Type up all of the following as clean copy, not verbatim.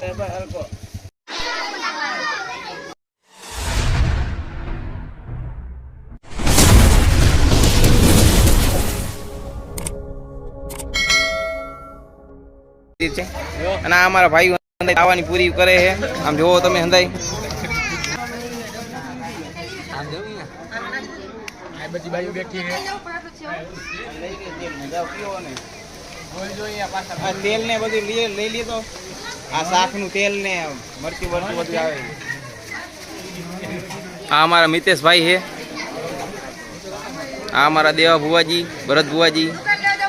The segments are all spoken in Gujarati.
અને આ અમારા ભાઈઓ આવવાની પૂરી કરે છે. આમ જોવો તમે હંધાઈ બધી બાજુ બેઠી છે. તેલ ને બધું લઈ લઈએ તો આ શાક નું તેલ ને મરચું બધું આવે. આ અમારા મિતેશભાઈ છે. આ અમારા દેવા ભુવાજી, ભરત ભુવાજી,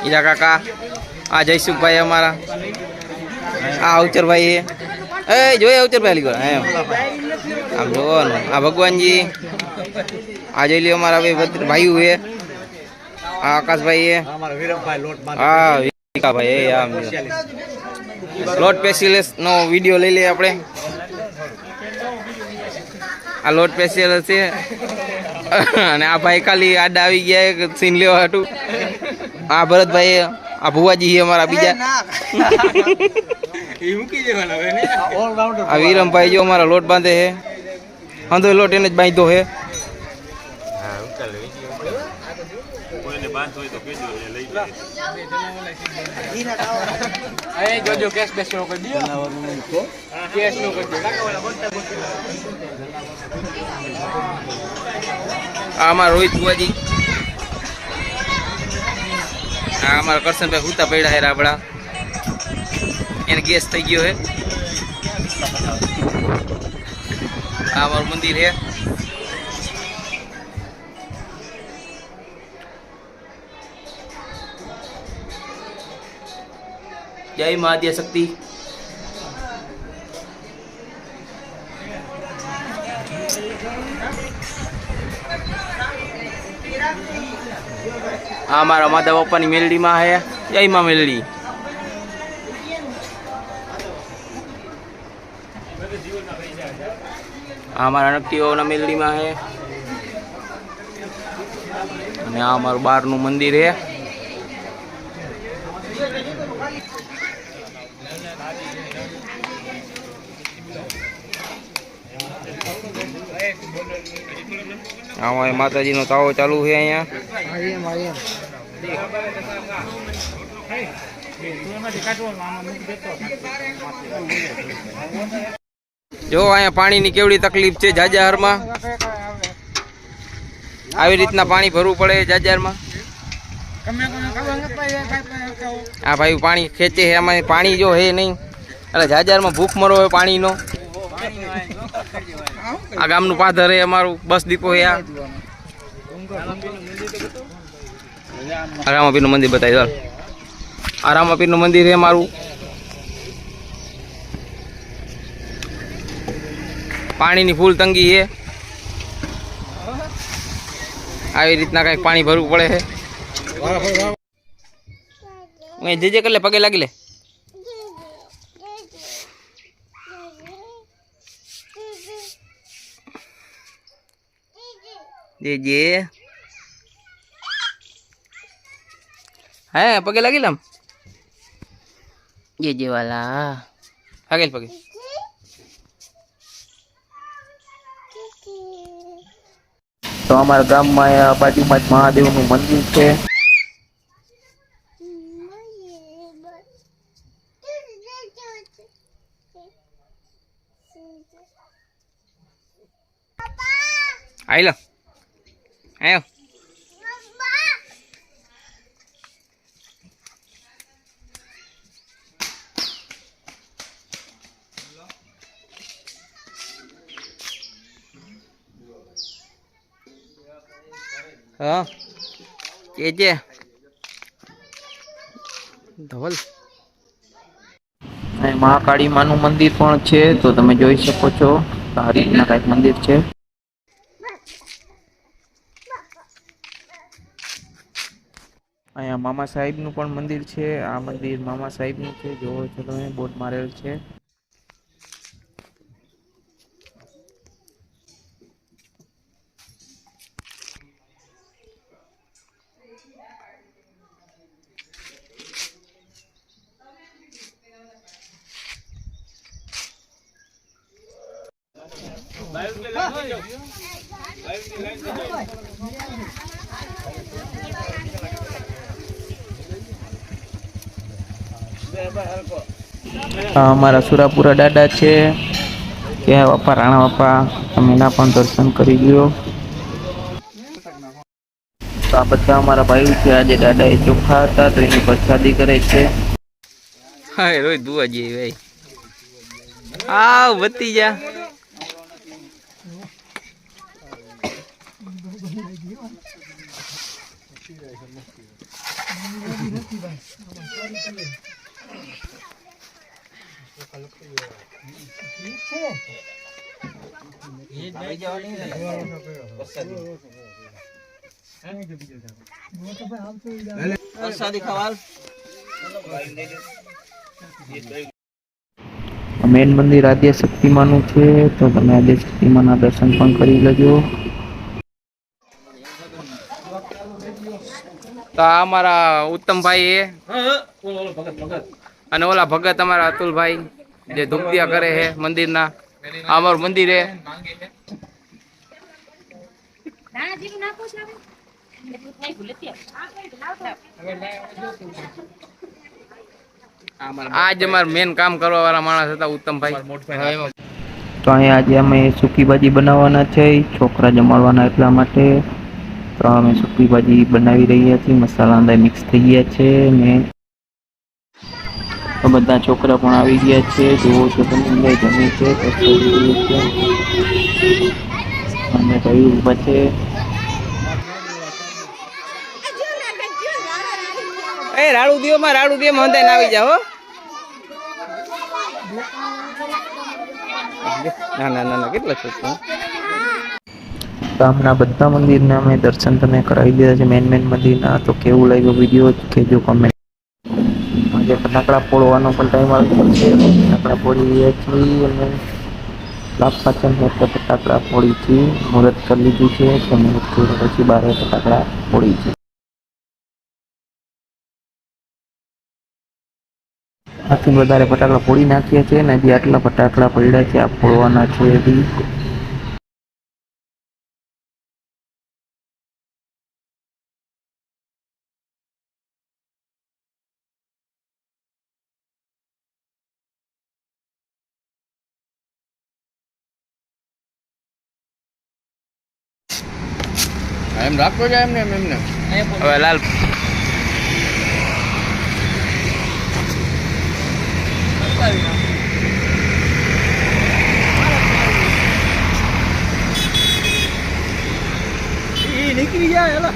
ઈરા કાકા, આ જયસુખભાઈ અમારા, આ અવચરભાઈ છે. એ જોઈએ અવચરભાઈ એમ આમ જોવાનું. આ ભગવાનજી, આ જોઈ લ્યો અમારા ભાઈઓ છે. આ આકાશભાઈ છે. હા વિકાભાઈ આમ લોટ સ્પેશિયલિસ્ટ નો વિડીયો લઈ લઈએ આપણે. આ લોટ સ્પેશિયલિસ્ટ છે. અને આ ભાઈ ખાલી આડા આવી ગયા સીન લેવા હતું. આ ભરતભાઈ, આ ભુવાજી છે અમારા બીજા. આ વિરમભાઈ જો અમારા લોટ બાંધે છે. હંધો લોટ એને જ બાંધ્યો છે. જોજો કેસ બેસ નો કરી દો. કેસ નો કરી દો. આ અમારા રોહિત ભુવાજી, આ અમારા કરશનભાઈ હુતા પડ્યા હે રાબડા. એને ગેસ થઈ ગયો હે. આ અમારું મંદિર છે. જય મહાદેવ શક્તિ. આ અમારા માધવ બાપાની મેલડીમાં હે. જય માં મેલડી. આ અમારા નકટીઓના મેલડીમાં હે. અને આ અમારું બહારનું મંદિર હે. આમાં માતાજીનો તાવો ચાલુ છે અહીંયા. જો અહીંયા પાણીની કેવડી તકલીફ છે જાજારમાં. આવી રીતના પાણી ભરવું પડે જાજારમાં. આ ભાઈ પાણી ખેંચે છે. આમાં પાણી જો હે નહીં એટલે જાજારમાં ભૂખ મરો હોય પાણીનો. આ ગામનું પાદર હે અમારું, બસ દીપો હે. આ રામાપીરનું મંદિર બતાવી દો. આ રામાપીરનું મંદિર હે મારું. પાણીની ફૂલ તંગી છે. આવી રીતના કઈક પાણી ભરવું પડે છે. જે કર લે, પગે લાગી લે. જે હે પગે લાગી લમ. જે વાલા આગળ પગે. તો અમારા ગામમાં બાજુમાં જ મહાદેવનું મંદિર છે. આઈ લો આયો. હા જે ધવલ. મહાકાળી માનું મંદિર પણ છે, તો તમે જોઈ શકો છો. આ રીતના કઈક મંદિર છે. અહીંયા મામા સાહેબનું પણ મંદિર છે. આ મંદિર મામા સાહેબનું છે. જોવો છો તમે, બોર્ડ મારેલ છે. અમારા સુરાપુરા દાદા છે કે બાપા રાણા બાપા, તમે એના પણ દર્શન કરી લ્યો. તો આ બધા અમારા ભાઈઓ છે. આજે દાદા એ ચોખ્ખા હતા તો એની પ્રસાદી કરે છે. હા રોજ બુઆજી ભાઈ આવ બતી જા. મેન મંદિર આદ્ય શક્તિમાં નું છે તો તમે આદ્ય શક્તિમાં ના દર્શન પણ કરી લેજો. તો આ અમારા ઉત્તમભાઈ એ અને ઓલા ભગત અમારા અતુલભાઈ જે ધૂપદિયા કરે છે મંદિરના. આ અમારું મંદિર હે. આજ અમારે મેન કામ કરવા વાળા માણસ હતા ઉત્તમભાઈ. તો અહીંયા આજે અમે સૂકી ભાજી બનાવવાના છે, છોકરા જમાડવાના એટલા માટે. તો અમે સૂકી ભાજી બનાવી રહ્યા છીએ, મસાલા અંદર મિક્સ થઈ ગયા છે ને તો બધા છોકરા પણ આવી ગયા છે. જોવો છો તમે અંદર જમે છે અને ભાઈ ઊભા છે. એ રાડુ દિયો માં હંધાઈ ના આવી જાઓ. ના કેટલા છોકરા. ગામના બધા મંદિરના અમે દર્શન તમે કરાવી દીધા છે, મેન મંદિરના. તો કેવું લાગ્યો વિડીયો કહેજો કમેન્ટ. આજે ફટાકડા ફોડવાનો પણ ટાઈમ આવ્યો છે. ફટાકડા ફોડી રહ્યા છીએ અને લાભ પાચન ફટાકડા ફોડી છે. મુહૂર્ત કરી લીધું છે તો મુહૂર્ત પછી 12 ફટાકડા ફોડી છે. આથી વધારે ફટાકડા ફોડી નાખ્યા છે ને હજી આટલા ફટાકડા પડ્યા છે, આ ફોડવાના છે હજી. એમ રાખો જાય એમને એમને હવે લાલ નીકળી જાય.